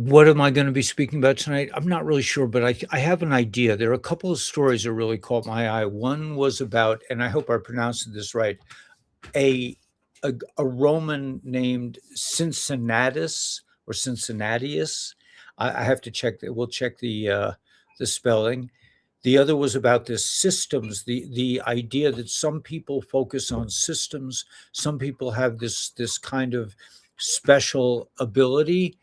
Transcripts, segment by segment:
What am I going to be speaking about tonight? I'm not really sure, but I have an idea. There are a couple of stories that really caught my eye. One was about, and I hope I pronounced this right, a a Roman named Cinncinatus or Cincinnatus. I have to check that. We'll check the spelling. The other was about the systems, the idea that some people focus on systems, some people have this kind of special ability.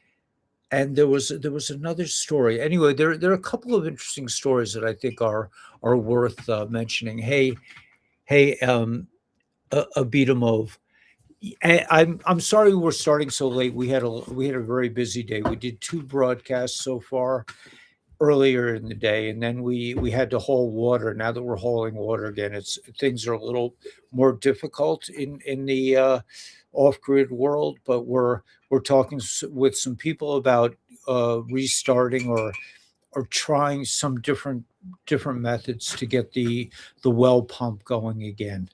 And there was another story. Anyway, there are a couple of interesting stories that I think are worth mentioning. Hey, Abidamov, I'm sorry we're starting so late. We had a very busy day. We did two broadcasts so far earlier in the day, and then we had to haul water. Now that we're hauling water again, it's things are a little more difficult in the off grid world. But we're talking with some people about restarting or trying some different methods to get the well pump going again.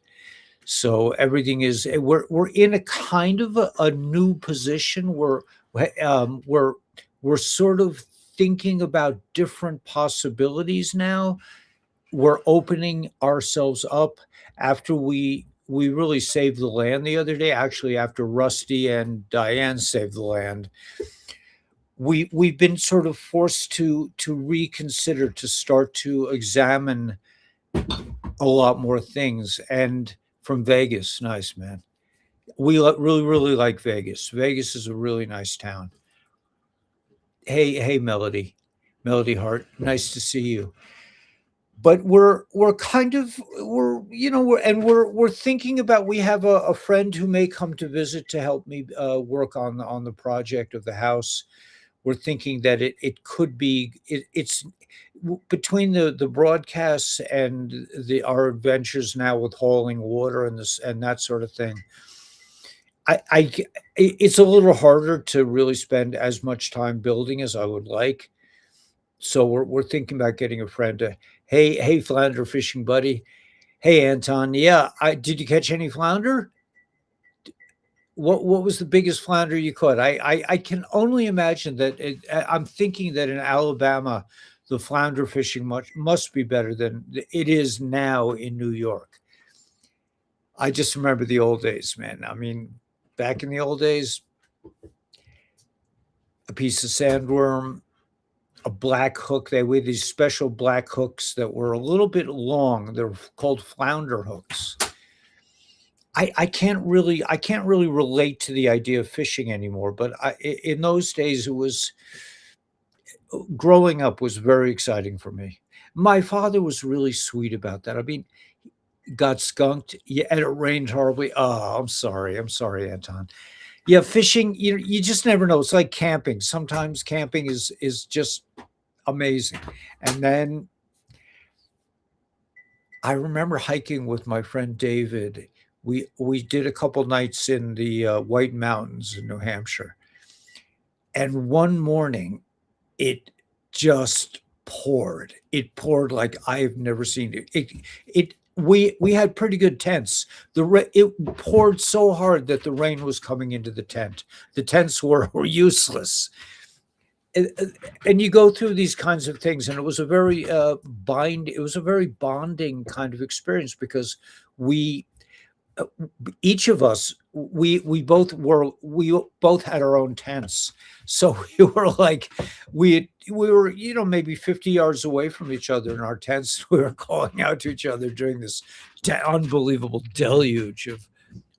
So everything is we're in a kind of a new position where we're sort of thinking about different possibilities now. We're opening ourselves up after we really saved the land the other day. Actually, after Rusty and Diane saved the land, we've been sort of forced to reconsider, to start to examine a lot more things. And from Vegas, nice man. Really like Vegas. Vegas is a really nice town. Hey, Melody Hart, nice to see you. But we're kind of we're you know we're thinking about, we have a friend who may come to visit to help me work on the project of the house. We're thinking that it could be it's between the broadcasts and the our adventures now with hauling water and this and that sort of thing. It's a little harder to really spend as much time building as I would like. So we're thinking about getting a friend to, hey, flounder fishing buddy. Hey, Anton. Yeah, I did you catch any flounder? What was the biggest flounder you caught? I can only imagine that I'm thinking that in Alabama, the flounder fishing must be better than it is now in New York. I just remember the old days, man. I mean, back in the old days, a piece of sandworm, a black hook. They were these special black hooks that were a little bit long. They're called flounder hooks. I can't really relate to the idea of fishing anymore. But in those days, it was growing up was very exciting for me. My father was really sweet about that. I mean, got skunked, yeah, and it rained horribly. Oh, I'm sorry, Anton. Yeah, fishing, you just never know. It's like camping. Sometimes camping is just amazing. And then I remember hiking with my friend David. We did a couple nights in the White Mountains in New Hampshire, and one morning it just poured. It poured like I've never seen it. We had pretty good tents. It poured so hard that the rain was coming into the tent. The tents were useless. And you go through these kinds of things, and it was a very it was a very bonding kind of experience because we uh, each of us we both had our own tents, so we were like we were maybe 50 yards away from each other in our tents. We were calling out to each other during this unbelievable deluge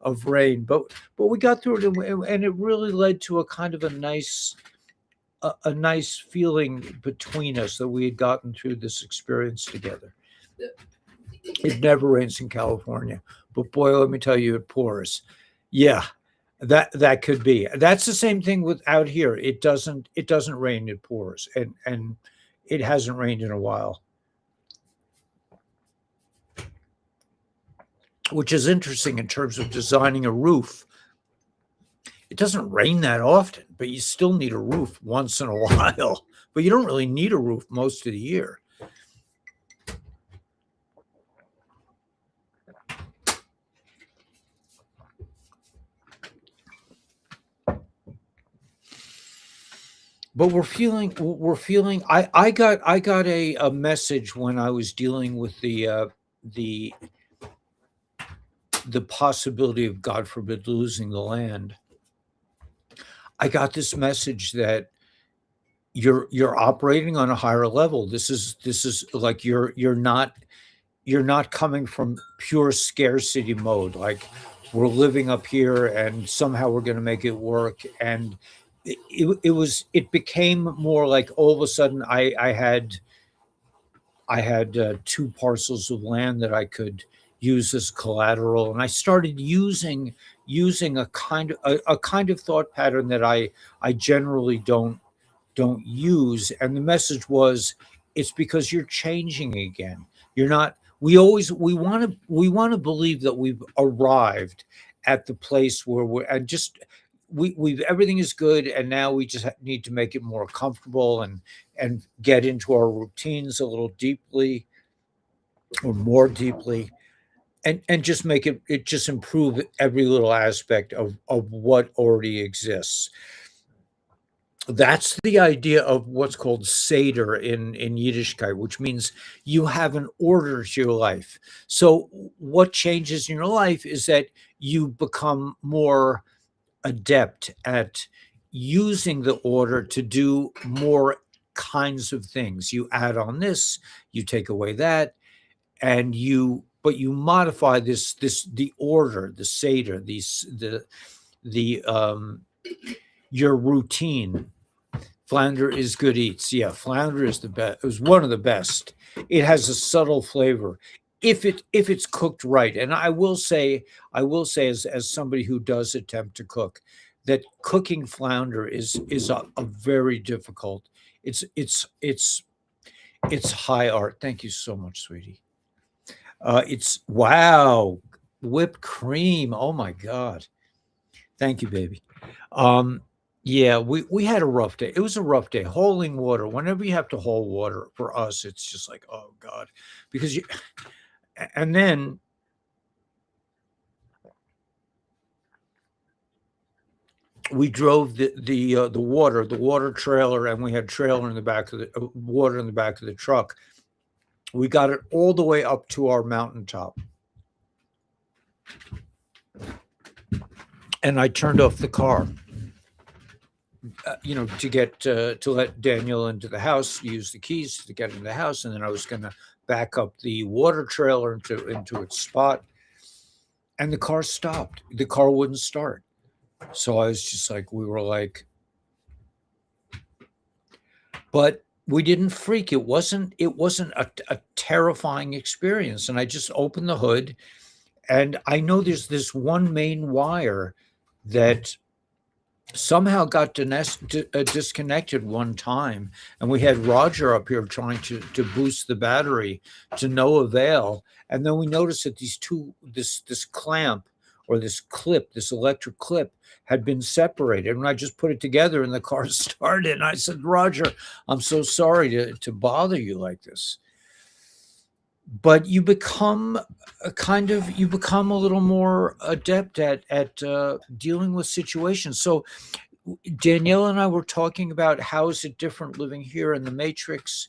of rain, but we got through it, and it really led to a kind of a nice feeling between us that we had gotten through this experience together. It never rains in California, but boy, let me tell you, it pours. Yeah, that could be. That's the same thing with out here. It doesn't rain, it pours, and it hasn't rained in a while, which is interesting in terms of designing a roof. It doesn't rain that often, but you still need a roof once in a while. But you don't really need a roof most of the year. but we're feeling. I got a message when I was dealing with the the possibility of, God forbid, losing the land. I got this message that you're operating on a higher level. This is like you're not coming from pure scarcity mode. Like, we're living up here and somehow we're going to make it work. And it became more like, all of a sudden, I had two parcels of land that I could use as collateral, and I started using a kind of thought pattern that I generally don't use. And the message was, it's because you're changing again. You're not. We want to believe that we've arrived at the place where we're, and just we've everything is good, and now we just need to make it more comfortable and get into our routines a little deeply, or more deeply, and just make it just improve every little aspect of what already exists. That's the idea of what's called Seder in Yiddishkeit, which means you have an order to your life. So what changes in your life is that you become more adept at using the order to do more kinds of things. You add on this, you take away that, and you modify the order, the Seder, the your routine. Flounder is good eats. Yeah, flounder is the best. It was one of the best. It has a subtle flavor if it's cooked right. And I will say, as somebody who does attempt to cook, that cooking flounder is a very difficult. It's high art. Thank you so much, sweetie. It's wow, whipped cream. Oh my god. Thank you, baby. Um, yeah, we had a rough day. It was a rough day. Holding water. Whenever you have to hold water, for us, it's just like, oh God, because you. And then we drove the water trailer, and we had trailer in the back of the water in the back of the truck. We got it all the way up to our mountaintop, and I turned off the car, to let Daniel into the house, use the keys to get into the house, and then I was going to back up the water trailer into its spot, and the car stopped. The car wouldn't start. So I was just like, we were like, but we didn't freak. It wasn't a terrifying experience. And I just opened the hood, and I know there's this one main wire that somehow got disconnected one time, and we had Roger up here trying to boost the battery, to no avail. And then we noticed that this clamp, or this clip, this electric clip, had been separated, and I just put it together, and the car started. And I said, Roger, I'm so sorry to bother you like this. But you become a little more adept at dealing with situations. So Danielle and I were talking about how is it different living here in the Matrix,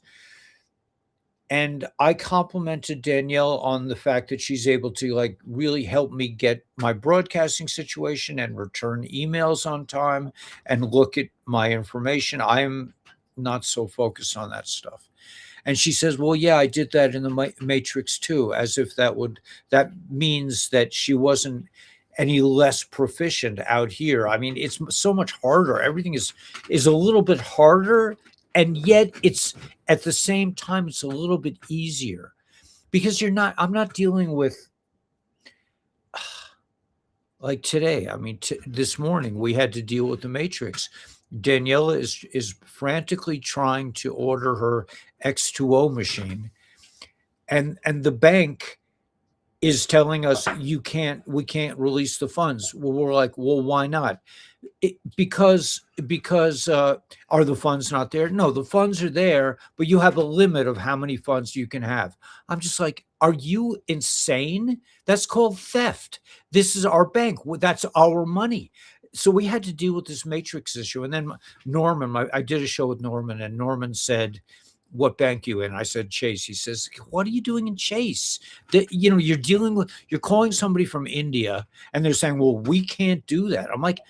and I complimented Danielle on the fact that she's able to, like, really help me get my broadcasting situation and return emails on time and look at my information. I'm not so focused on that stuff. And she says, "Well, yeah, I did that in the Matrix too," as if that means that she wasn't any less proficient out here. I mean, it's so much harder. Everything is a little bit harder, and yet it's, at the same time, it's a little bit easier, because I'm not dealing with, like, today. I mean, this morning we had to deal with the Matrix. Daniela is frantically trying to order her X2O machine, and the bank is telling us, we can't release the funds. Well, we're like, well, why not? Because are the funds not there? No, the funds are there, but you have a limit of how many funds you can have. I'm just like, are you insane? That's called theft. This is our bank. That's our money. so we had to deal with this matrix issue. And then Norman, I did a show with Norman, and Norman said, "What bank you in?" I said, "Chase." He says, "What are you doing in Chase? You're calling somebody from India, and they're saying, well, we can't do that." I'm like,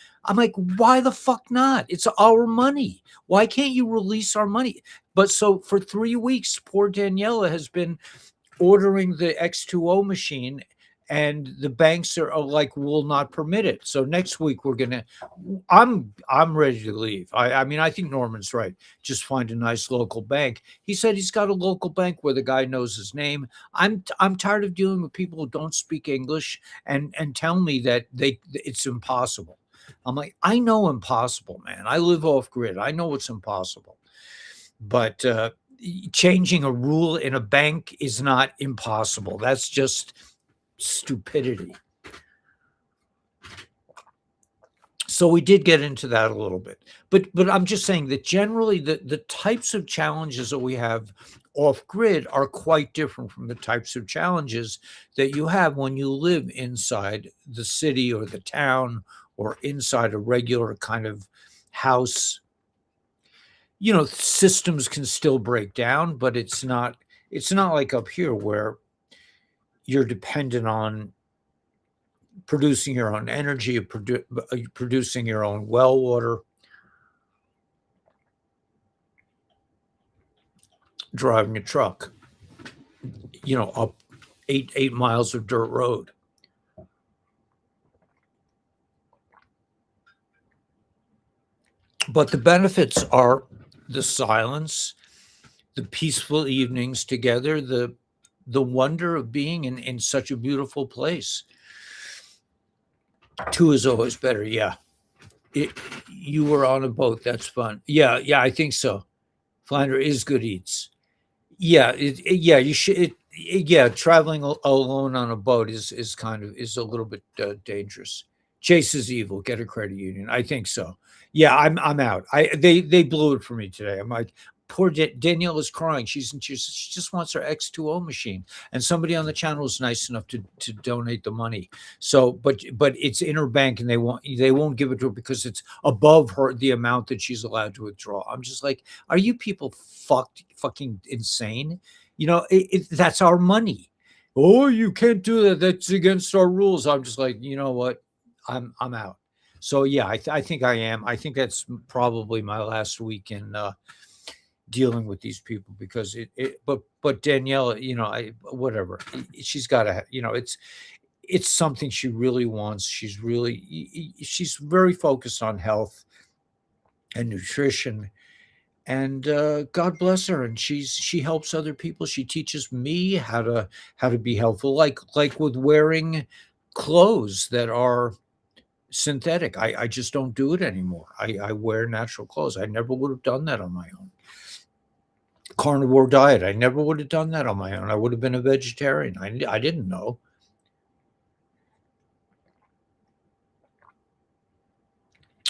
why the fuck not? It's our money. Why can't you release our money? But so for 3 weeks, poor Daniela has been ordering the X2O machine, and the banks are like, will not permit it. So next week I'm ready to leave. I mean, I think Norman's right. Just find a nice local bank. He said he's got a local bank where the guy knows his name. I'm tired of dealing with people who don't speak English and tell me that it's impossible. I'm like, I know impossible, man. I live off grid. I know it's impossible. But changing a rule in a bank is not impossible. That's just stupidity. So we did get into that a little bit. But I'm just saying that generally the types of challenges that we have off grid are quite different from the types of challenges that you have when you live inside the city or the town or inside a regular kind of house. Systems can still break down, but it's not like up here where you're dependent on producing your own energy, producing your own well water, driving a truck, up 8 miles of dirt road. But the benefits are the silence, the peaceful evenings together, the wonder of being in such a beautiful place. Two is always better. Yeah. You were on a boat. That's fun. Yeah. I think so. Flounder is good eats. Yeah. You should. Traveling alone on a boat is a little bit dangerous. Chase is evil. Get a credit union. I think so. Yeah, I'm out. They blew it for me today. I'm like, poor Danielle is crying. She just wants her X2O machine, and somebody on the channel is nice enough to donate the money. So, but it's in her bank, and they won't give it to her because it's above the amount that she's allowed to withdraw. I'm just like, are you people fucking insane? That's our money. Oh, you can't do that. That's against our rules. I'm just like, you know what? I'm out. So yeah, I think I am. I think that's probably my last week in dealing with these people because but Danielle, whatever. She's got to, it's something she really wants. She's very focused on health and nutrition, and God bless her. And she helps other people. She teaches me how to be helpful, like with wearing clothes that are synthetic. I just don't do it anymore. I wear natural clothes. I never would have done that on my own. Carnivore diet. I never would have done that on my own. I would have been a vegetarian. I didn't know.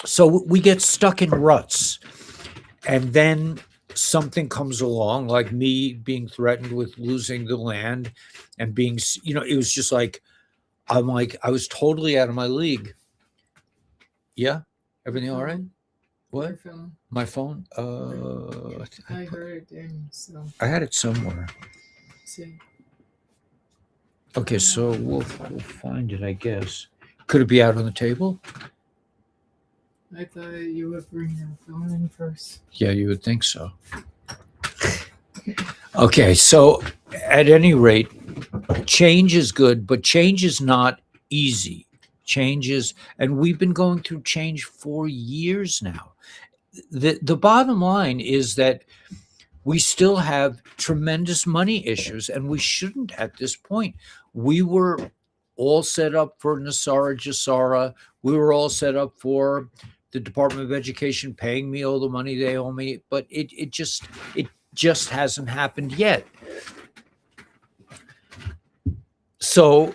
So we get stuck in ruts, and then something comes along, like me being threatened with losing the land and being, it was just like, I was totally out of my league. Yeah, everything all right? What? Your phone. My phone? I heard it there, so. I had it somewhere. See. Okay, so we'll find it, I guess. Could it be out on the table? I thought you would bring your phone in first. Yeah, you would think so. Okay, so at any rate, change is good, but change is not easy. Changes, and we've been going through change for years now. The bottom line is that we still have tremendous money issues, and we shouldn't at this point. We were all set up for Nasara Jasara. We were all set up for the Department of Education paying me all the money they owe me, but it just hasn't happened yet. So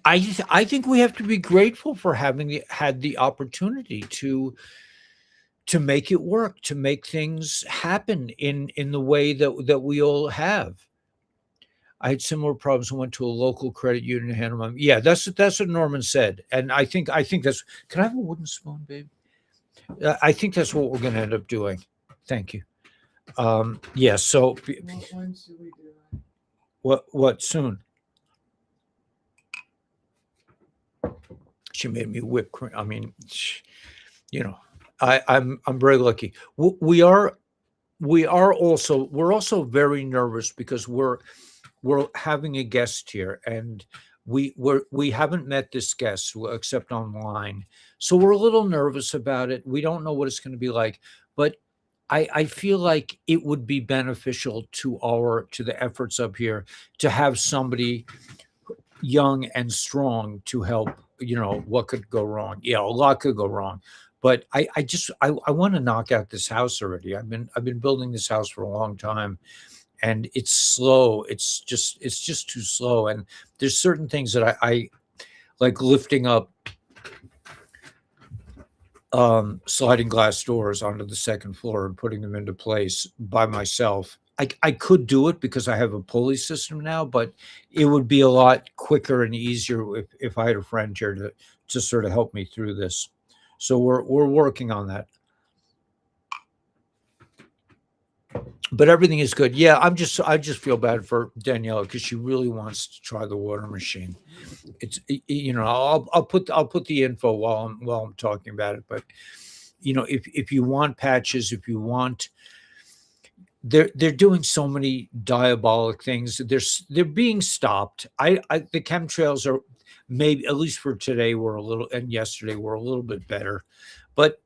I think we have to be grateful for having had the opportunity to make it work, to make things happen in the way that we all have. I had similar problems and went to a local credit union to handle my. Yeah, that's what Norman said, and I think that's. Can I have a wooden spoon, babe? I think that's what we're going to end up doing. Thank you. Yeah. So Well, when should we do it? what soon? She made me whipped cream. I mean, you know, I'm very lucky. We're also very nervous because we're having a guest here, and we haven't met this guest except online, so we're a little nervous about it. We don't know what it's going to be like, but I feel like it would be beneficial to the efforts up here to have somebody young and strong to help. What could go wrong? Yeah, a lot could go wrong, but I want to knock out this house already. I've been building this house for a long time, and it's slow. It's just too slow. And there's certain things that I like lifting up sliding glass doors onto the second floor and putting them into place by myself. I could do it because I have a pulley system now, but it would be a lot quicker and easier if I had a friend here to sort of help me through this. So we're working on that. But everything is good. Yeah, I just feel bad for Daniela because she really wants to try the water machine. I'll put the info while I'm talking about it. But if you want patches, if you want, they're doing so many diabolic things. They're being stopped. The chemtrails are, maybe at least for today, were a little, and yesterday were a little bit better, but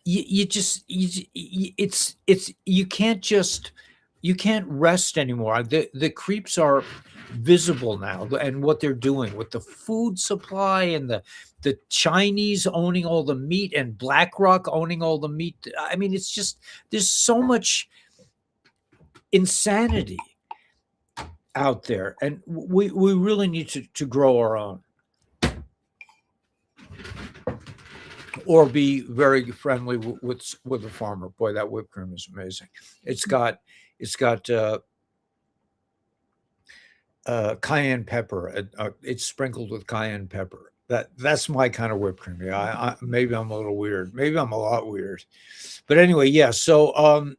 you just it's you can't rest anymore. The creeps are visible now, and what they're doing with the food supply, and the Chinese owning all the meat, and BlackRock owning all the meat. I mean, it's just, there's so much insanity out there, and we really need to grow our own, or be very friendly with a farmer. Boy, that whipped cream is amazing. It's got cayenne pepper. It's sprinkled with cayenne pepper. That's my kind of whipped cream. Yeah, maybe I'm a little weird. Maybe I'm a lot weird. But anyway, yeah. So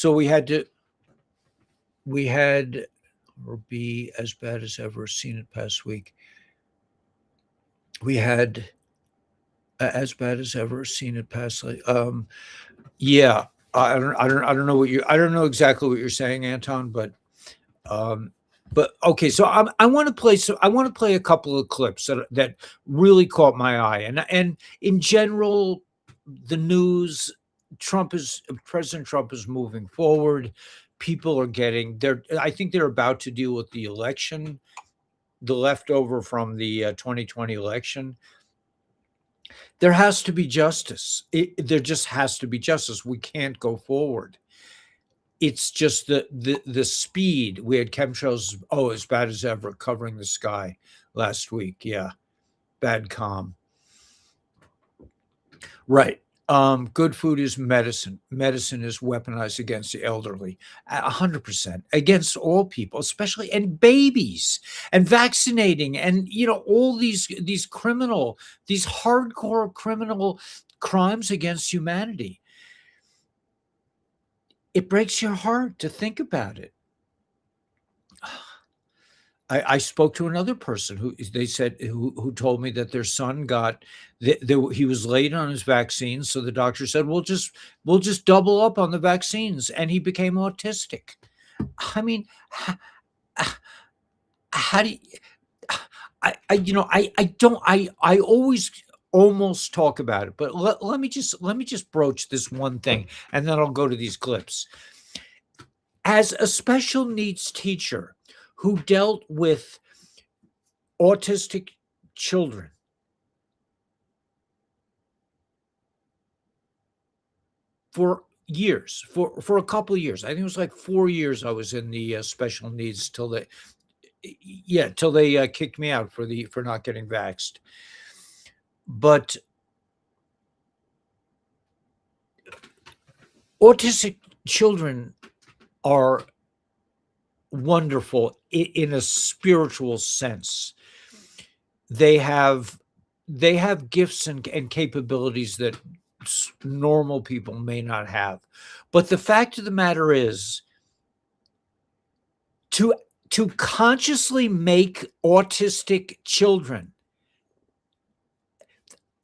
we had or be as bad as ever seen it past week. We had as bad as ever seen it past. Yeah. I don't know I don't know exactly what you're saying, Anton, um, but okay. So I want to play a couple of clips that really caught my eye, and in general, the news. President Trump is moving forward. People are getting there. I think they're about to deal with the election, the leftover from the 2020 election. There has to be justice. There just has to be justice. We can't go forward. It's just the speed. We had chemtrails, as bad as ever, covering the sky last week. Yeah, bad calm. Right. Good food is medicine. Medicine is weaponized against the elderly, 100% against all people, especially, and babies, and vaccinating, and all these these hardcore criminal crimes against humanity. It breaks your heart to think about it. I spoke to another person who told me that their son he was late on his vaccine, so the doctor said, we'll just double up on the vaccines, and he became autistic. I mean, how do you, I don't, I always almost talk about it, but let me just broach this one thing, and then I'll go to these clips. As a special needs teacher who dealt with autistic children for years, for a couple of years. I think it was like 4 years I was in the special needs till they kicked me out for not getting vaxxed. But autistic children are wonderful in a spiritual sense. They have gifts and capabilities that normal people may not have. But the fact of the matter is, to consciously make autistic children,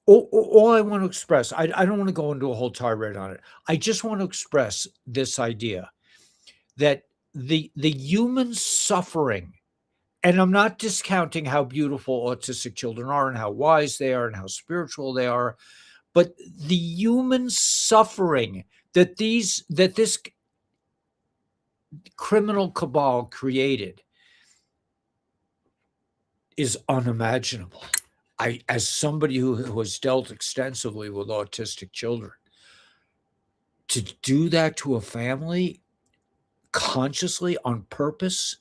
all I want to express, I don't want to go into a whole tirade on it. I just want to express this idea that the human suffering, and I'm not discounting how beautiful autistic children are and how wise they are and how spiritual they are, but the human suffering that this criminal cabal created is unimaginable. As somebody who has dealt extensively with autistic children, to do that to a family consciously on purpose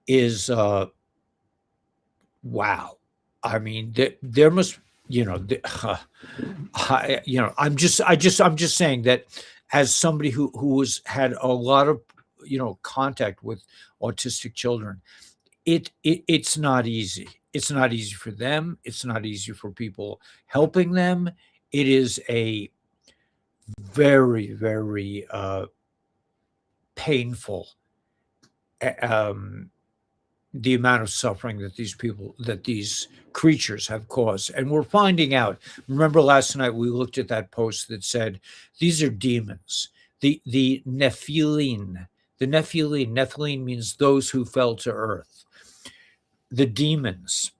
is wow. I mean, there must, I'm just saying that as somebody who has had a lot of contact with autistic children, it's not easy. It's not easy for them. It's not easy for people helping them. It is a very, very painful, the amount of suffering that these creatures have caused. And we're finding out. Remember last night we looked at that post that said these are demons. The Nephilim. Nephilim means those who fell to earth. The demons.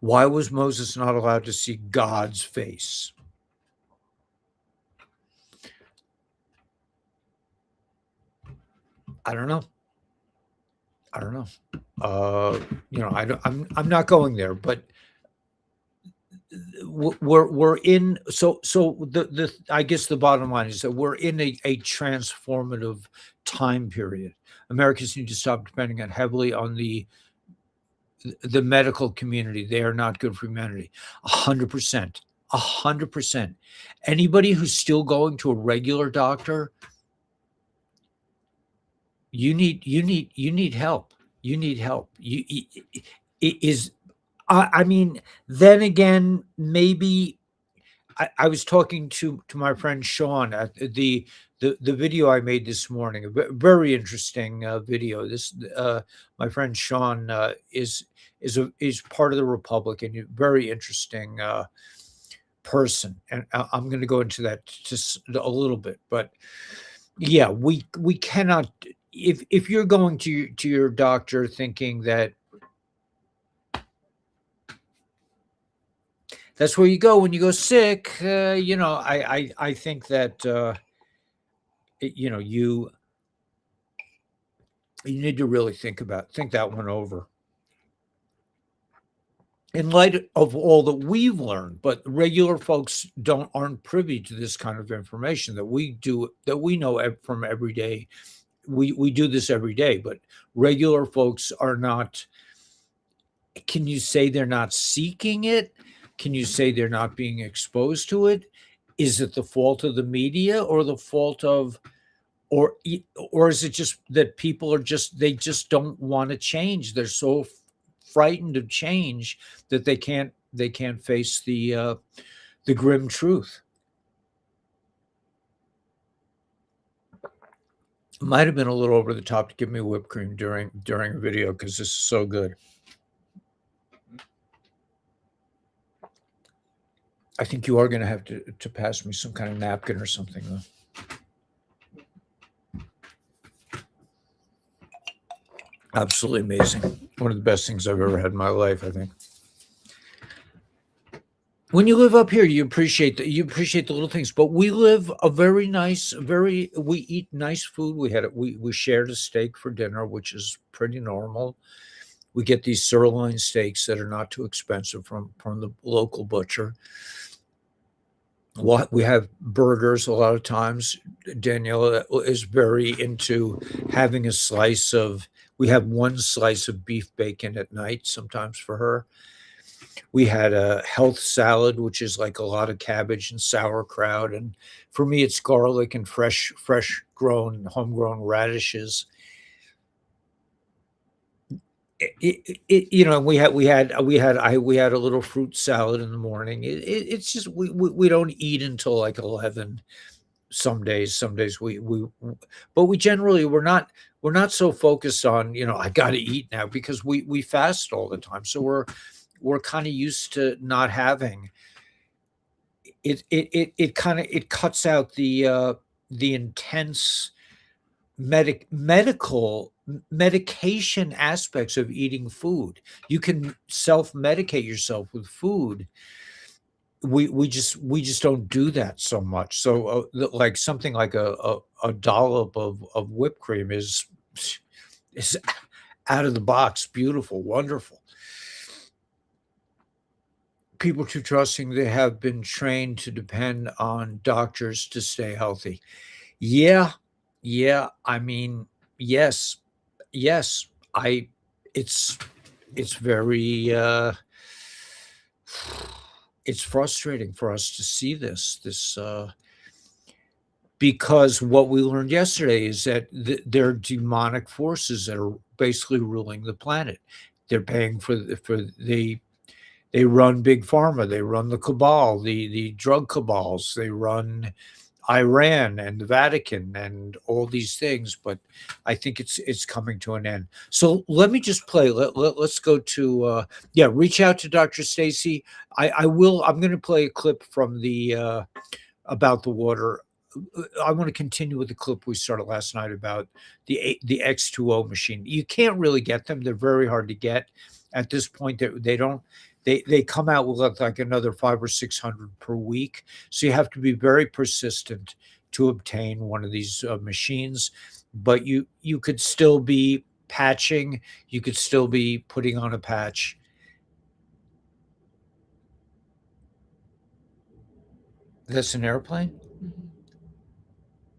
Why was Moses not allowed to see God's face? I don't know. I'm not going there, but we're in. So the I guess the bottom line is that we're in a transformative time period. Americans need to stop depending heavily on the medical community. They are not good for humanity. 100%. 100%. Anybody who's still going to a regular doctor, you need help. You need help. I mean, then again, maybe I was talking to my friend Sean at the video I made this morning, a very interesting video. This my friend Sean is part of the Republican, very interesting person, and I'm going to go into that just a little bit. But yeah, we cannot. If you're going to your doctor thinking that that's where you go when you go sick, I think that you need to really think that one over in light of all that we've learned. But regular folks aren't privy to this kind of information that we know from every day. We do this every day, but regular folks are not. Can you say they're not seeking it? Can you say they're not being exposed to it? Is it the fault of the media or the fault of, or is it just that people they just don't want to change? They're so frightened of change that they can't face the grim truth. Might have been a little over the top to give me whipped cream during a video because this is so good. I think you are going to have to pass me some kind of napkin or something, though. Absolutely amazing. One of the best things I've ever had in my life, I think. When you live up here, you appreciate the little things. But we live a very nice, we eat nice food. We shared a steak for dinner, which is pretty normal. We get these sirloin steaks that are not too expensive from the local butcher. We have burgers a lot of times. Daniela is very into having a slice of. We have one slice of beef bacon at night, sometimes for her. We had a health salad, which is like a lot of cabbage and sauerkraut, and for me, it's garlic and fresh grown, homegrown radishes. We had a little fruit salad in the morning. It's just we don't eat until like 11. Some days but we generally we're not so focused on, I got to eat now because we fast all the time. So we're kind of used to not having it kind of it cuts out the intense medication aspects of eating food. You can self-medicate yourself with food. We just don't do that so much. So, like something like a dollop of whipped cream is out of the box, beautiful, wonderful. People too trusting, they have been trained to depend on doctors to stay healthy. Yeah, yeah, I mean, yes, yes, I it's it's very, it's frustrating for us to see because what we learned yesterday is that there are demonic forces that are basically ruling the planet. They're paying they run big pharma, they run the cabal, the drug cabals, they run Iran and the Vatican and all these things, but I think it's coming to an end. So let me just play. Let's go to yeah, reach out to Dr. Stacy. I'm going to play a clip from the about the water. I want to continue with the clip we started last night about the X2O machine. You can't really get them. They're very hard to get at this point. They don't they come out with like another 5 or 600 per week. So you have to be very persistent to obtain one of these machines. But you could still be patching. You could still be putting on a patch. That's an airplane. Mhm.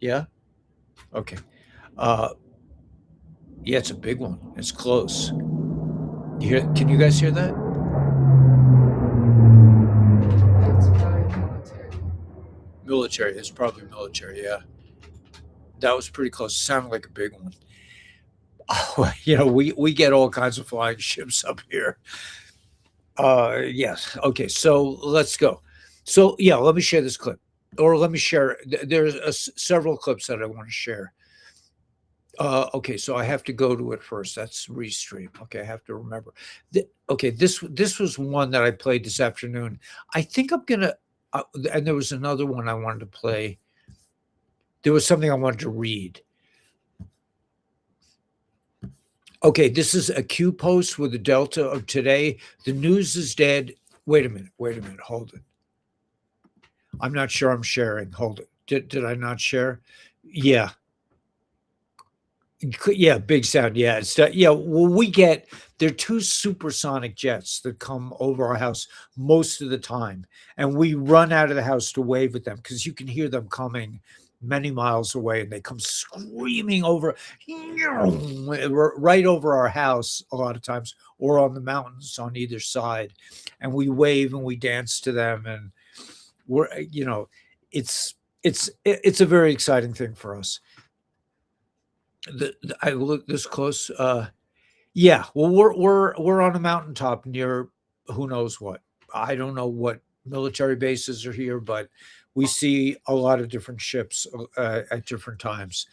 Yeah. Okay. Uh, yeah, it's a big one. It's close. You hear? Can you guys hear that? That's probably military. Military. It's probably military. Yeah, that was pretty close. It sounded like a big one. Oh, we get all kinds of flying ships up here. Yes. Okay. So let's go. So yeah, let me share this clip, or let me share. There's several clips that I want to share. Okay, so I have to go to it first. That's restream. Okay, I have to remember. Okay, this was one that I played this afternoon. I think I'm gonna. And there was another one I wanted to play. There was something I wanted to read. Okay, this is a Q post with the Delta of today. The news is dead. Wait a minute. Wait a minute. Hold it. I'm not sure I'm sharing. Hold it. Did I not share? Yeah. Yeah, big sound. Yeah, yeah. Well, there are two supersonic jets that come over our house most of the time, and we run out of the house to wave at them because you can hear them coming many miles away, and they come screaming over, right over our house a lot of times, or on the mountains on either side, and we wave and we dance to them, and it's it's a very exciting thing for us. I look this close. Yeah. Well, we're on a mountaintop near who knows what. I don't know what military bases are here, but we see a lot of different ships at different times.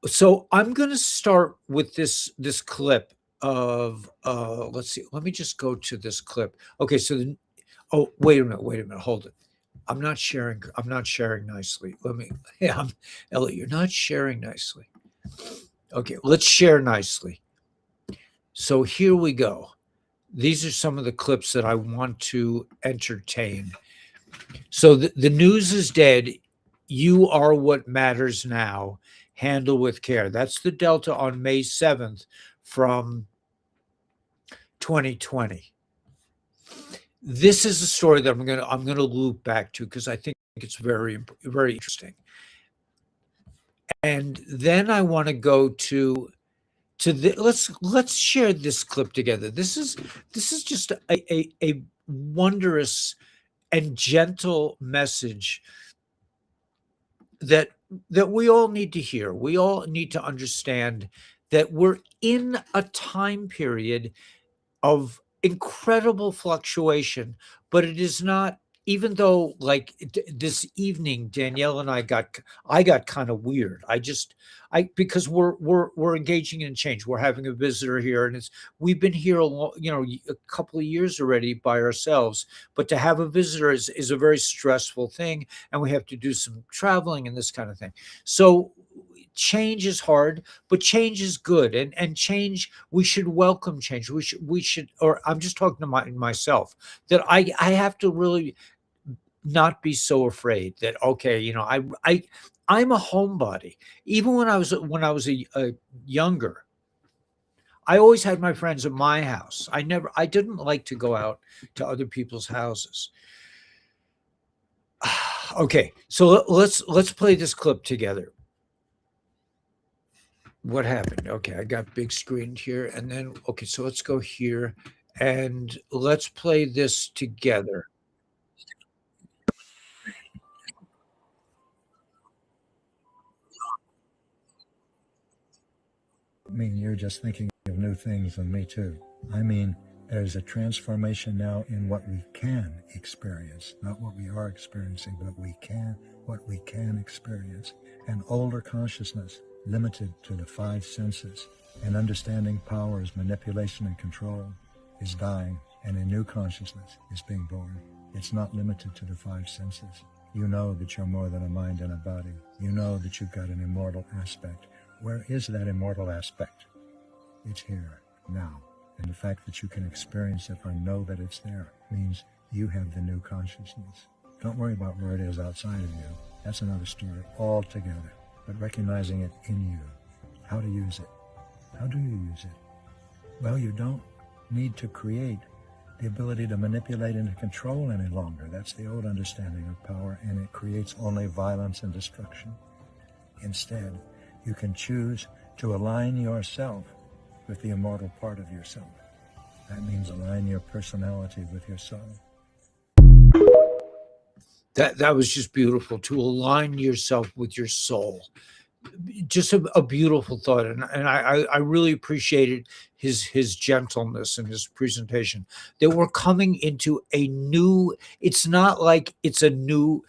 So I'm going to start with this clip of let's see. Let me just go to this clip. Okay. Oh, wait a minute. Wait a minute. Hold it. I'm not sharing. I'm not sharing nicely. Let me. Yeah, Elliot, you're not sharing nicely. Okay, let's share nicely. So here we go. These are some of the clips that I want to entertain. So the news is dead. You are what matters now. Handle with care. That's the Delta on May 7th from 2020. This is a story that I'm gonna loop back to because I think it's very interesting. And then I want to go to let's share this clip together. This is just a wondrous and gentle message that we all need to hear. We all need to understand that we're in a time period of incredible fluctuation, but it is not, even though like this evening Danielle and I got kind of weird. I because we're engaging in change. We're having a visitor here, and it's we've been here a couple of years already by ourselves, but to have a visitor is a very stressful thing, and we have to do some traveling and this kind of thing. So change is hard, but change is good, and change, we should welcome change. We should, or I'm just talking to myself, that I have to really not be so afraid that, okay, I'm a homebody. Even when I was a younger, I always had my friends at my house. I didn't like to go out to other people's houses. Okay, so let's play this clip together. What happened? Okay, I got big screened here, and then okay, so let's go here and let's play this together. I mean, you're just thinking of new things, and me too. I mean, there's a transformation now in what we can experience, not what we are experiencing, but what we can experience. An older consciousness, limited to the five senses, and understanding powers, manipulation, and control, is dying, and a new consciousness is being born. It's not limited to the five senses. You know that you're more than a mind and a body. You know that you've got an immortal aspect. Where is that immortal aspect? It's here, now. And the fact that you can experience it or know that it's there means you have the new consciousness. Don't worry about where it is outside of you. That's another story altogether. But recognizing it in you, how to use it. How do you use it? Well, you don't need to create the ability to manipulate and to control any longer. That's the old understanding of power, and it creates only violence and destruction. Instead, you can choose to align yourself with the immortal part of yourself. That means align your personality with your soul. That was just beautiful, to align yourself with your soul. Just a beautiful thought, and I really appreciated his gentleness and his presentation. That we're coming into a new. It's not like it's a new.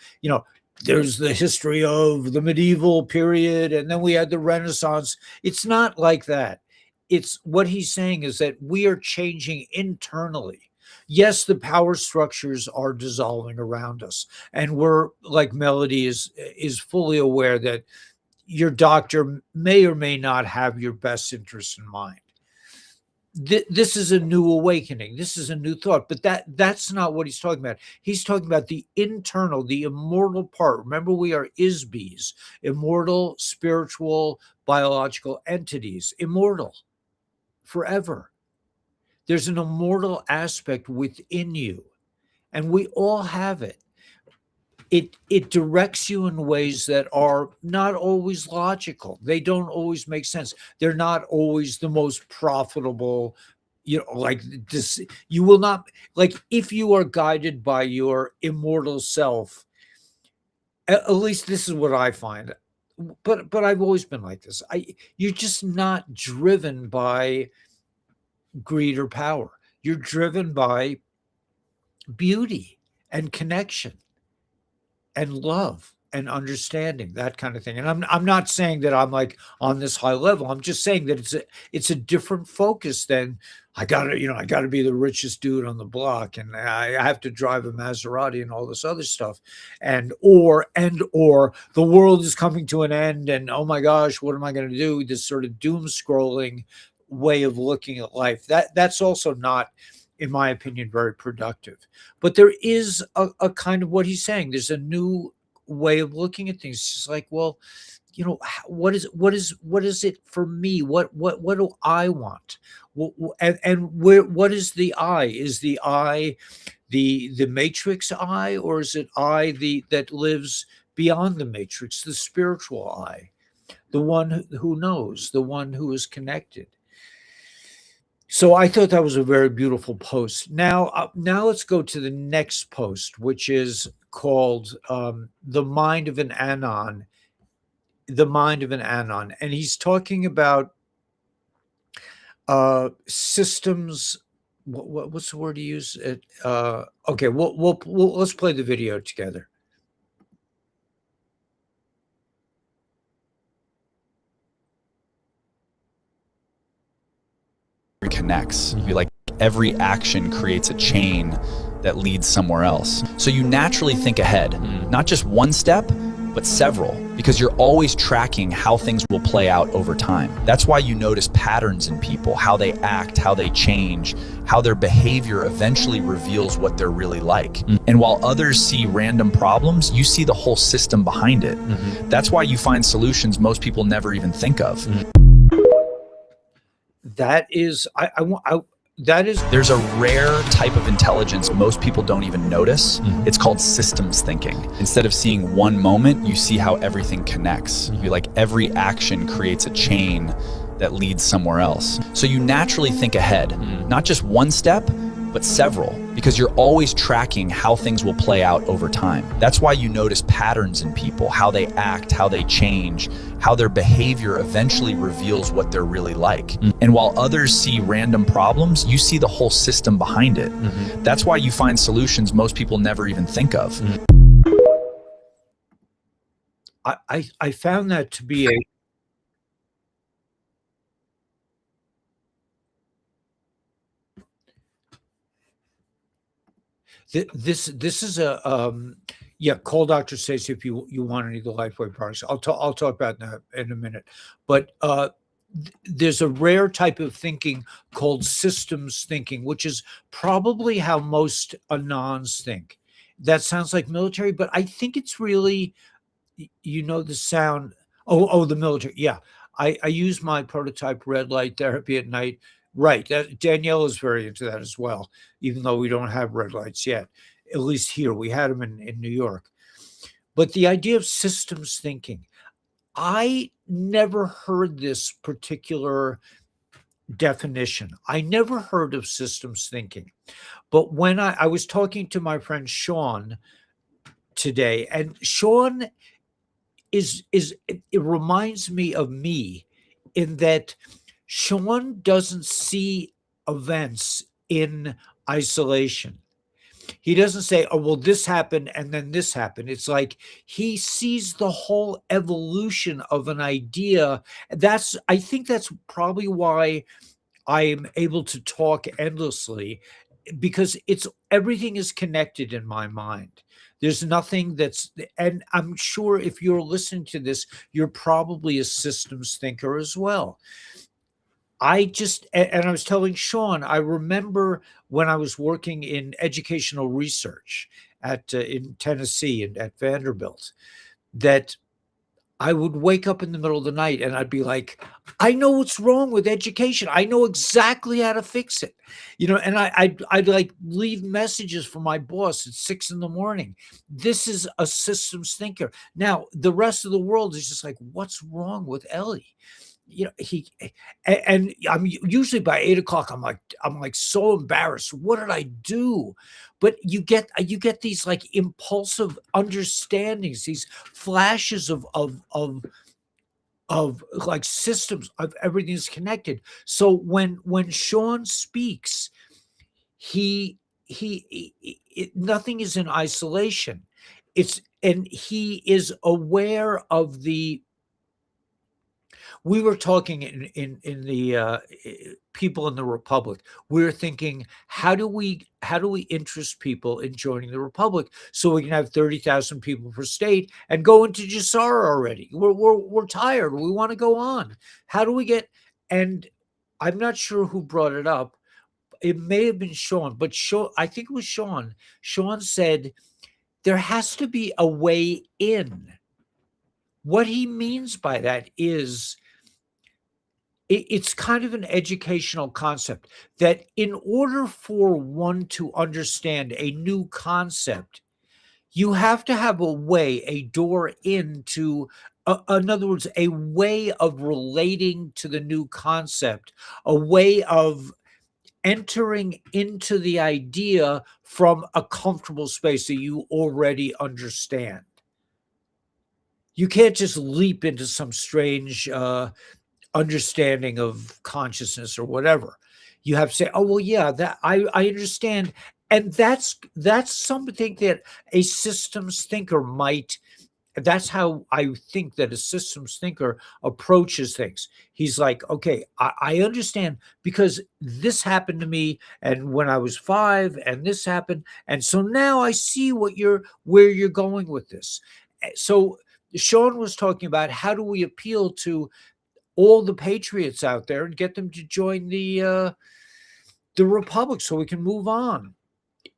There's the history of the medieval period, and then we had the Renaissance. It's not like that. It's what he's saying is that we are changing internally. Yes, the power structures are dissolving around us, and we're like Melody is fully aware that your doctor may or may not have your best interest in mind. This is a new awakening. This is a new thought, but that's not what he's talking about. He's talking about the internal, the immortal part. Remember, we are isbes, immortal, spiritual, biological entities, immortal forever. There's an immortal aspect within you, and we all have it. It directs you in ways that are not always logical. They don't always make sense. They're not always the most profitable. Like this, you will not, like, if you are guided by your immortal self. At least this is what I find. But I've always been like this. You're just not driven by greed or power. You're driven by beauty and connection and love and understanding, that kind of thing. And I'm not saying that I'm like on this high level. I'm just saying that it's a different focus than I gotta be the richest dude on the block, and I have to drive a Maserati and all this other stuff, and or the world is coming to an end, and oh my gosh, what am I going to do? This sort of doom scrolling way of looking at life. That's also not, in my opinion, very productive. But there is a kind of what he's saying. There's a new way of looking at things. It's just like, well, what is it for me? What do I want? What is the I? Is the I the matrix I, or is it I that lives beyond the matrix, the spiritual I, the one who knows, the one who is connected? So I thought that was a very beautiful post. Now let's go to the next post, which is called "The Mind of an Anon." The mind of an anon, and he's talking about systems. What's the word he used? Okay, we'll let's play the video together. Connects. You like every action creates a chain that leads somewhere else. So you naturally think ahead, not just one step, but several, because you're always tracking how things will play out over time. That's why you notice patterns in people, how they act, how they change, how their behavior eventually reveals what they're really like. And while others see random problems, you see the whole system behind it. That's why you find solutions most people never even think of. That is, there's a rare type of intelligence most people don't even notice. It's called systems thinking. Instead of seeing one moment, you see how everything connects. You like every action creates a chain that leads somewhere else. So you naturally think ahead, not just one step, but several, because you're always tracking how things will play out over time. That's why you notice patterns in people, how they act, how they change, how their behavior eventually reveals what they're really like. And while others see random problems, you see the whole system behind it. That's why you find solutions most people never even think of. I found that to be a this is a yeah, call Dr. Stacey if you want any of the Lifeway products. I'll talk about that in a minute. But there's a rare type of thinking called systems thinking, which is probably how most anons think. That sounds like military, but I think it's really, the sound. Oh, the military. Yeah. I use my prototype red light therapy at night. Right. Danielle is very into that as well, even though we don't have red lights yet, at least here. We had them in New York. But the idea of systems thinking, I never heard this particular definition. I never heard of systems thinking. But when I was talking to my friend Sean today, and Sean it reminds me of me in that Sean doesn't see events in isolation. He doesn't say, oh, well, this happened and then this happened. It's like he sees the whole evolution of an idea. I think that's probably why I am able to talk endlessly, because everything is connected in my mind. There's nothing and I'm sure if you're listening to this, you're probably a systems thinker as well. I was telling Sean, I remember when I was working in educational research in Tennessee and at Vanderbilt, that I would wake up in the middle of the night and I'd be like, I know what's wrong with education. I know exactly how to fix it. And I'd like leave messages for my boss at 6 a.m. This is a systems thinker. Now, the rest of the world is just like, what's wrong with Ellie? And I'm usually by 8 o'clock, I'm like so embarrassed. What did I do? But you get these like impulsive understandings, these flashes of like systems of everything's connected. So when Sean speaks, nothing is in isolation. And he is aware of we were talking in the people in the Republic. We were thinking, how do we interest people in joining the Republic so we can have 30,000 people per state and go into Jassara already? We're tired. We want to go on. How do we get? And I'm not sure who brought it up. It may have been Sean, but I think it was Sean. Sean said there has to be a way in. What he means by that is, it's kind of an educational concept that in order for one to understand a new concept, you have to have a way, a door into, in other words, a way of relating to the new concept, a way of entering into the idea from a comfortable space that you already understand. You can't just leap into some strange understanding of consciousness or whatever. You have to say, "Oh well, yeah, that I understand," and that's something that a systems thinker might. That's how I think that a systems thinker approaches things. He's like, okay, I understand because this happened to me, and when I was 5, and this happened, and so now I see where you're going with this. So Sean was talking about how do we appeal to all the patriots out there and get them to join the republic so we can move on.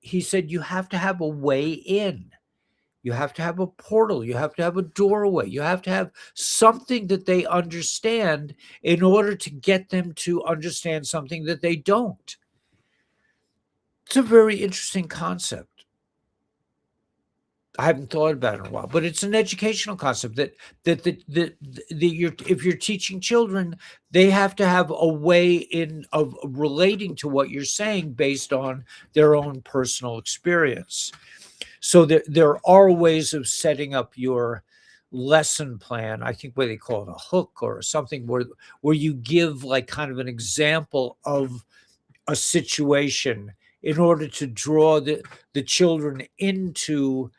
He said you have to have a way in. You have to have a portal. You have to have a doorway. You have to have something that they understand in order to get them to understand something that they don't. It's a very interesting concept. I haven't thought about it in a while, but it's an educational concept that if you're teaching children, they have to have a way of relating to what you're saying based on their own personal experience. So there are ways of setting up your lesson plan. I think what they call it a hook or something where you give like kind of an example of a situation in order to draw the children into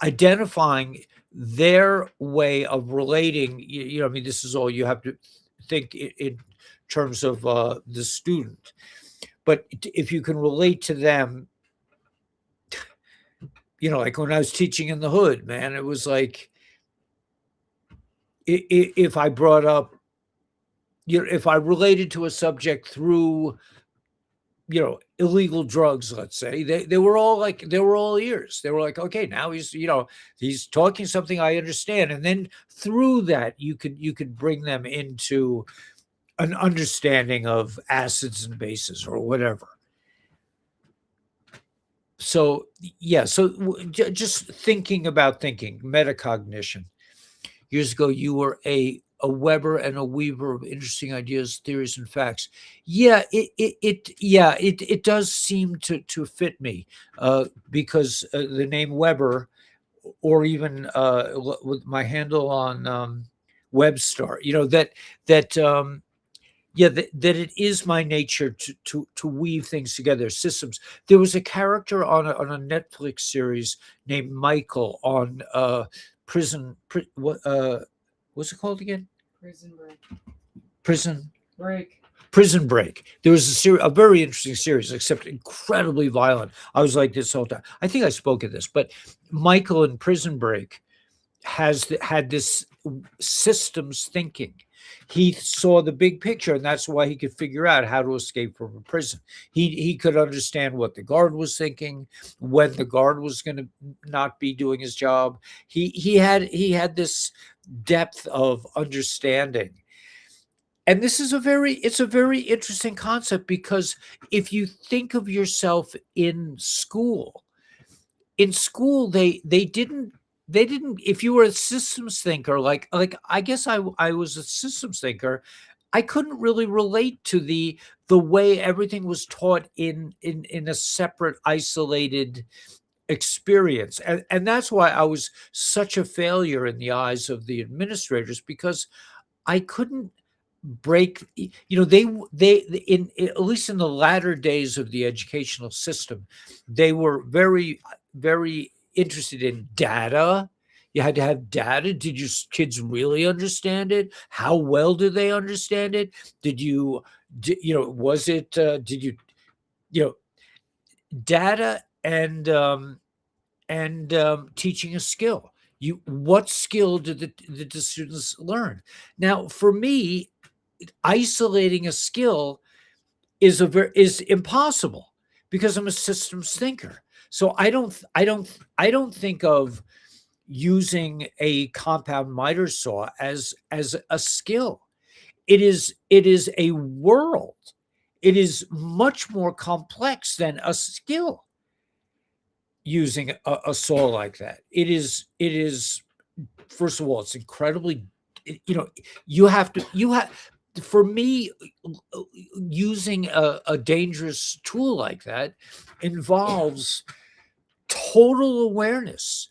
identifying their way of relating. I mean, this is all you have to think in terms of the student. But if you can relate to them, like when I was teaching in the hood, man, it was like if I brought up, if I related to a subject through, illegal drugs, let's say, they were all ears. They were like, okay, now he's talking something I understand. And then through that, you could bring them into an understanding of acids and bases or whatever. So, yeah, just thinking about thinking, metacognition. Years ago, you were a Weber and a weaver of interesting ideas, theories, and facts. Yeah, it does seem to fit me because the name Weber, or even with my handle on Webstar, that it is my nature to weave things together, systems. There was a character on a Netflix series named Michael on what's it called again? Prison Break. Prison Break. Prison Break. There was a very interesting series, except incredibly violent. I was like this whole time. I think I spoke of this, but Michael in Prison Break had this systems thinking. He saw the big picture, and that's why he could figure out how to escape from a prison. He could understand what the guard was thinking, when the guard was going to not be doing his job. He had this depth of understanding. And this is it's a very interesting concept, because if you think of yourself in school, they didn't, if you were a systems thinker, like I guess I was a systems thinker, I couldn't really relate to the way everything was taught in a separate, isolated experience. And that's why I was such a failure in the eyes of the administrators, because I couldn't break, they in at least in the latter days of the educational system, they were very, very interested in data. You had to have data. Did your kids really understand it? How well do they understand it? Was it data and teaching a skill? What skill did the students learn? Now, for me, isolating a skill is impossible, because I'm a systems thinker. So I don't think of using a compound miter saw as a skill. It is a world. It is much more complex than a skill. Using a saw like that, it is first of all, it's incredibly, you have for me, using a dangerous tool like that involves total awareness.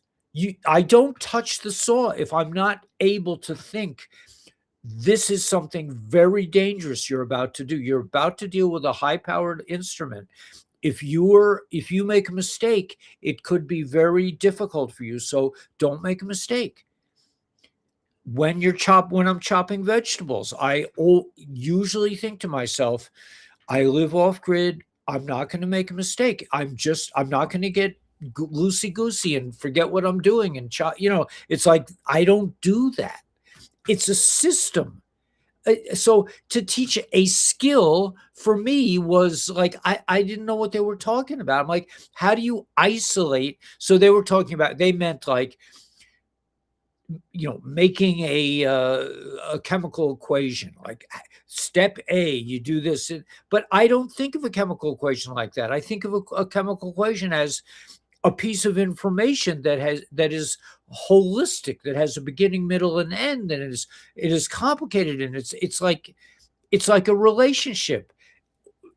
I don't touch the saw if I'm not able to think this is something very dangerous you're about to do. You're about to deal with a high-powered instrument. If you make a mistake, it could be very difficult for you. So don't make a mistake. When I'm chopping vegetables, I usually think to myself, I live off grid. I'm not going to make a mistake. I'm not going to get loosey goosey and forget what I'm doing and chop. It's like I don't do that. It's a system. So to teach a skill for me was like I didn't know what they were talking about. I'm like, how do you isolate? So they meant like, making a chemical equation, like step A, you do this. But I don't think of a chemical equation like that. I think of a chemical equation as a piece of information that is holistic, that has a beginning, middle, and end, and it is complicated, and it's like a relationship.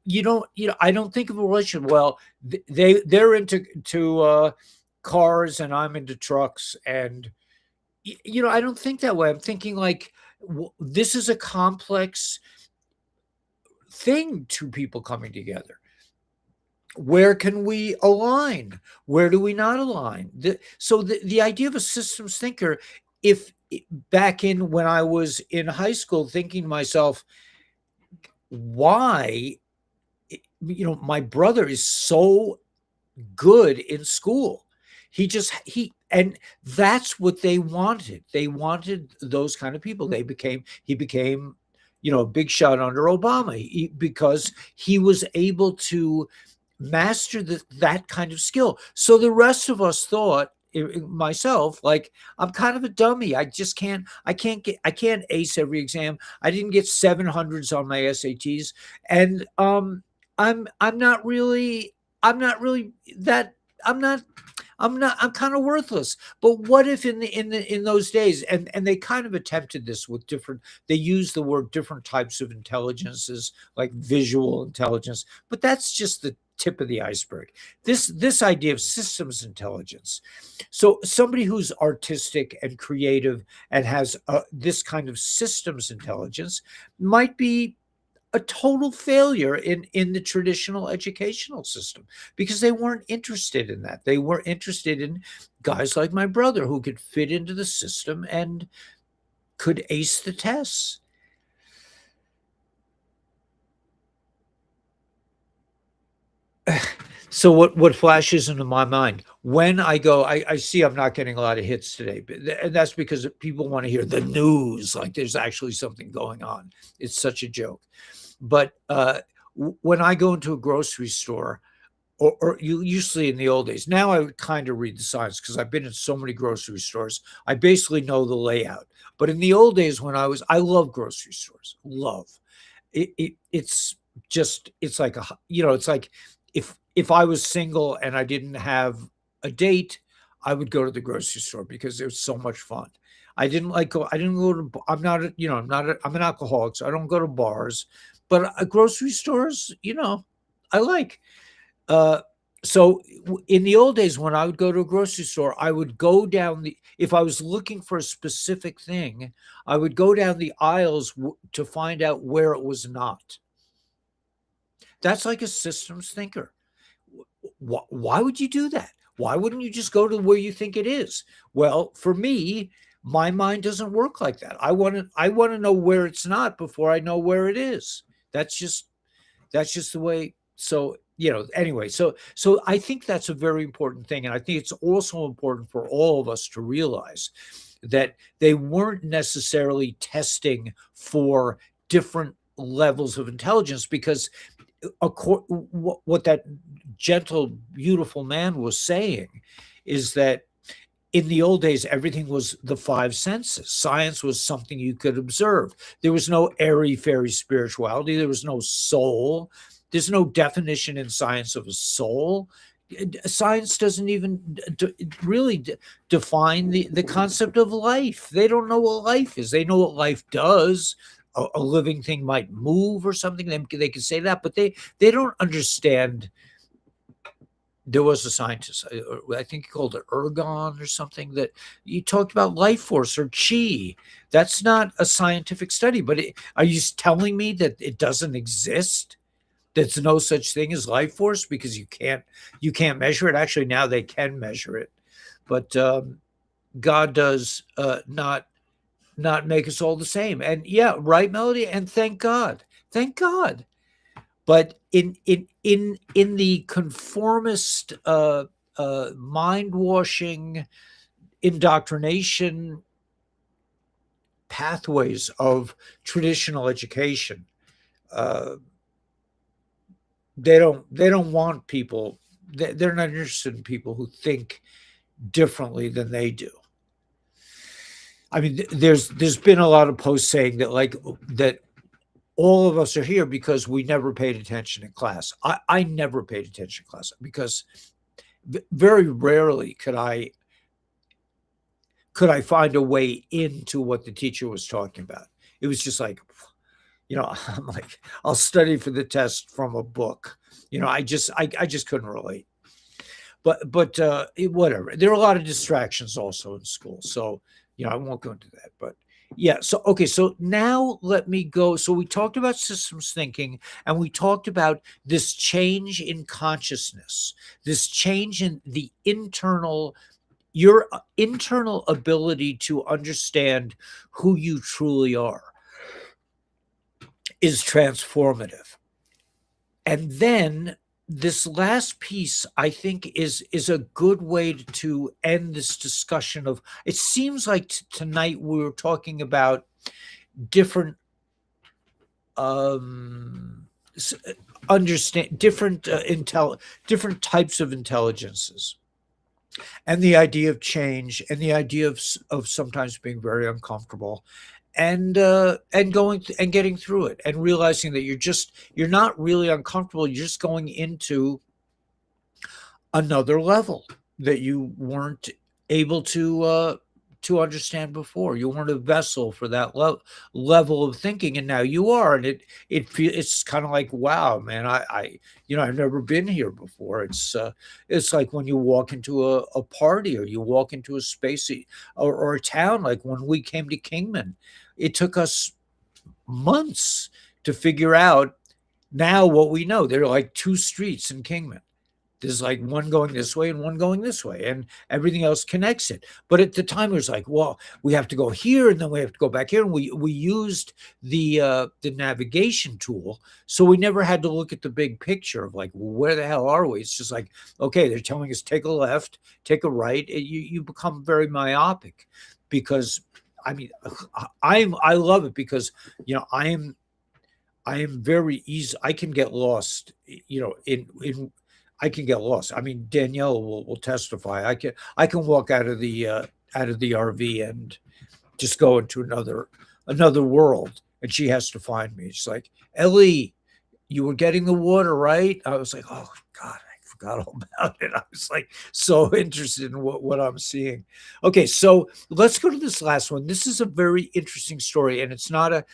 I don't think of a relationship. Well, they're into cars, and I'm into trucks, and I don't think that way. I'm thinking like this is a complex thing, two people coming together. Where can we align? Where do we not align? So the idea of a systems thinker, if back in when I was in high school, thinking to myself, why, my brother is so good in school. And that's what they wanted. They wanted those kind of people. He became, a big shot under Obama because he was able to master that kind of skill. So the rest of us thought, myself, like, I'm kind of a dummy. I can't ace every exam. I didn't get 700s on my SATs. And I'm kind of worthless. But what if in those days, and they kind of attempted this with they use the word different types of intelligences, like visual intelligence, but that's just the tip of the iceberg. This idea of systems intelligence. So somebody who's artistic and creative and has this kind of systems intelligence might be a total failure in the traditional educational system because they weren't interested in that. They were interested in guys like my brother who could fit into the system and could ace the tests. So what flashes into my mind when I go, I see I'm not getting a lot of hits today, and that's because people want to hear the news, like there's actually something going on. It's such a joke. But when I go into a grocery store, or usually in the old days, now I would kind of read the signs because I've been in so many grocery stores. I basically know the layout. But in the old days when I love grocery stores. Love. It's like it's like if I was single and I didn't have a date, I would go to the grocery store because it was so much fun. I didn't go to, I'm an alcoholic, so I don't go to bars, but grocery stores, I like. So in the old days, when I would go to a grocery store, I would go down if I was looking for a specific thing, I would go down the aisles to find out where it was not. That's like a systems thinker. Why would you do that? Why wouldn't you just go to where you think it is? Well, for me, my mind doesn't work like that. I want to know where it's not before I know where it is. That's just the way. So, anyway, so I think that's a very important thing. And I think it's also important for all of us to realize that they weren't necessarily testing for different levels of intelligence, because what that gentle, beautiful man was saying is that in the old days, everything was the five senses. Science was something you could observe. There was no airy-fairy spirituality. There was no soul. There's no definition in science of a soul. Science doesn't even really define the concept of life. They don't know what life is. They know what life does. a living thing might move or something. They can say that, but they don't understand. There was a scientist, I think he called it ergon or something, that you talked about life force or chi. That's not a scientific study, but are you telling me that it doesn't exist? There's no such thing as life force because you can't measure it. Actually, now they can measure it, but God does not make us all the same. And yeah, right, Melody, and thank God, thank God. But in the conformist, mind washing, indoctrination pathways of traditional education, uh, they don't want people. They're not interested in people who think differently than they do. I mean, there's been a lot of posts saying that that all of us are here because we never paid attention in class. I never paid attention in class because very rarely could I find a way into what the teacher was talking about. It was just like, I'm like, I'll study for the test from a book. I just couldn't relate. But whatever. There are a lot of distractions also in school, so I won't go into that. But yeah, so okay, so now let me go. So we talked about systems thinking, and we talked about this change in consciousness, this change in your internal ability to understand who you truly are is transformative. And then this last piece, I think, is a good way to end this discussion of. It seems like tonight we were talking about different understand different different types of intelligences, and the idea of change, and the idea of sometimes being very uncomfortable, and going and getting through it, and realizing that you're not really uncomfortable. You're just going into another level that you weren't able to understand before. You weren't a vessel for that level of thinking, and now you are. And it's kind of like, wow, man, I've never been here before. It's like when you walk into a party, or you walk into a space, or a town. Like when we came to Kingman, it took us months to figure out now what we know. There are like two streets in Kingman. There's like one going this way and one going this way, and everything else connects it. But at the time, it was like, well, we have to go here, and then we have to go back here. And we used the navigation tool, so we never had to look at the big picture of like, well, where the hell are we? It's just like, okay, they're telling us take a left, take a right. You become very myopic, because I mean, I love it because I am very easy. I can get lost, in I can get lost. I mean, Danielle will testify. I can walk out of the RV and just go into another world, and she has to find me. She's like, Ellie, you were getting the water, right? I was like, oh God, I forgot all about it. I was like so interested in what I'm seeing. Okay, so let's go to this last one. This is a very interesting story, and it's not a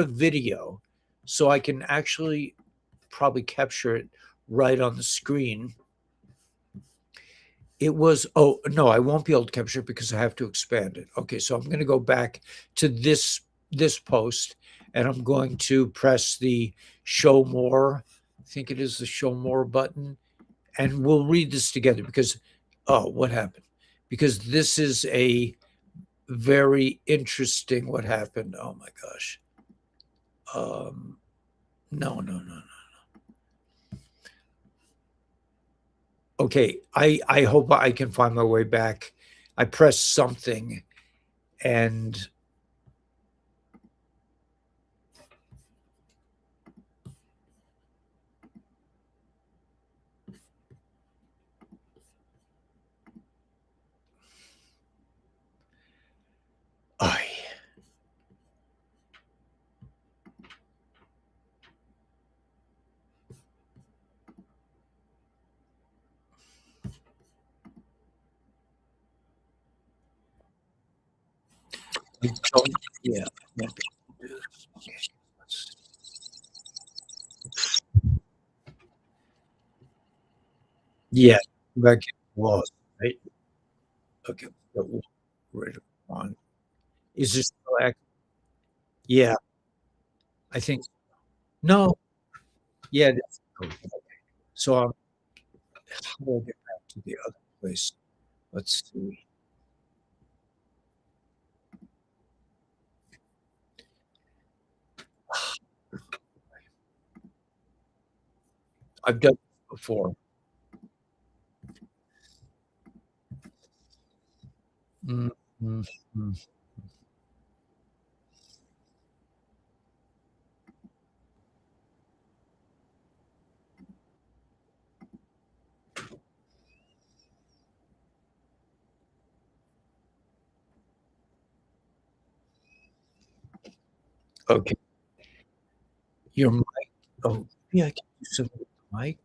video, so I can actually probably capture it right on the screen. It was, oh no, I won't be able to capture it because I have to expand it. Okay, so I'm going to go back to this post, and I'm going to press the show more. I think it is the show more button, and we'll read this together because, oh, what happened? Because this is a very interesting what happened. Oh my gosh. No. Okay, I hope I can find my way back. I pressed something, and I don't, yeah. I won't be able to do this. Yeah, back in laws, right? Okay, so right on. Is this still active? Yeah, I think no. Yeah, that's okay. So, how do I get back to the other place? Let's see. I've done this before. Mm, mm, mm. Okay, your mic. Oh, yeah, I can do something with the mic.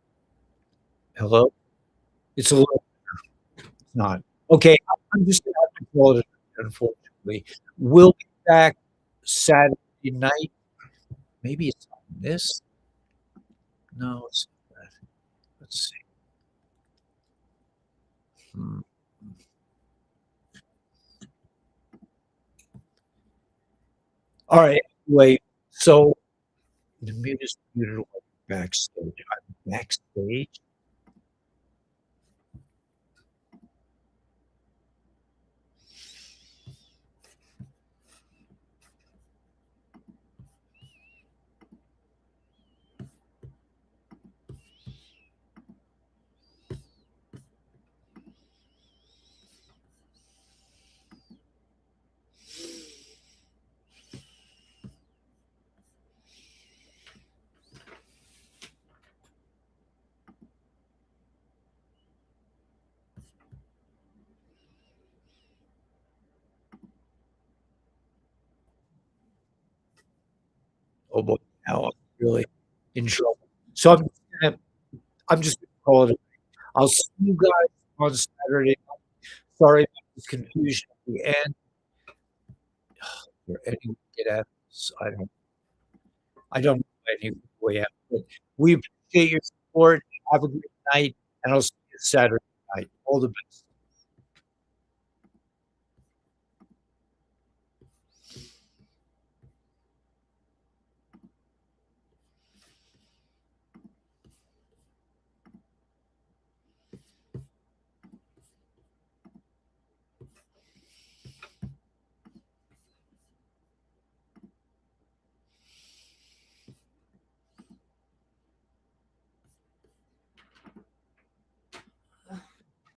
Hello? It's a little not. Okay, I'm just gonna have to call it, unfortunately. We'll be back Saturday night. Maybe it's on this? No, it's not that. Let's see. Hmm. Alright, anyway, so the mute is muted while you're backstage. I'm backstage? Oh, boy, now I'm really in trouble. So gonna I'm just gonna call it. I'll see you guys on Saturday. Sorry about this confusion at the end. Is there any way to get at this? I don't know any way out, but we appreciate your support. Have a great night, and I'll see you Saturday night. All the best.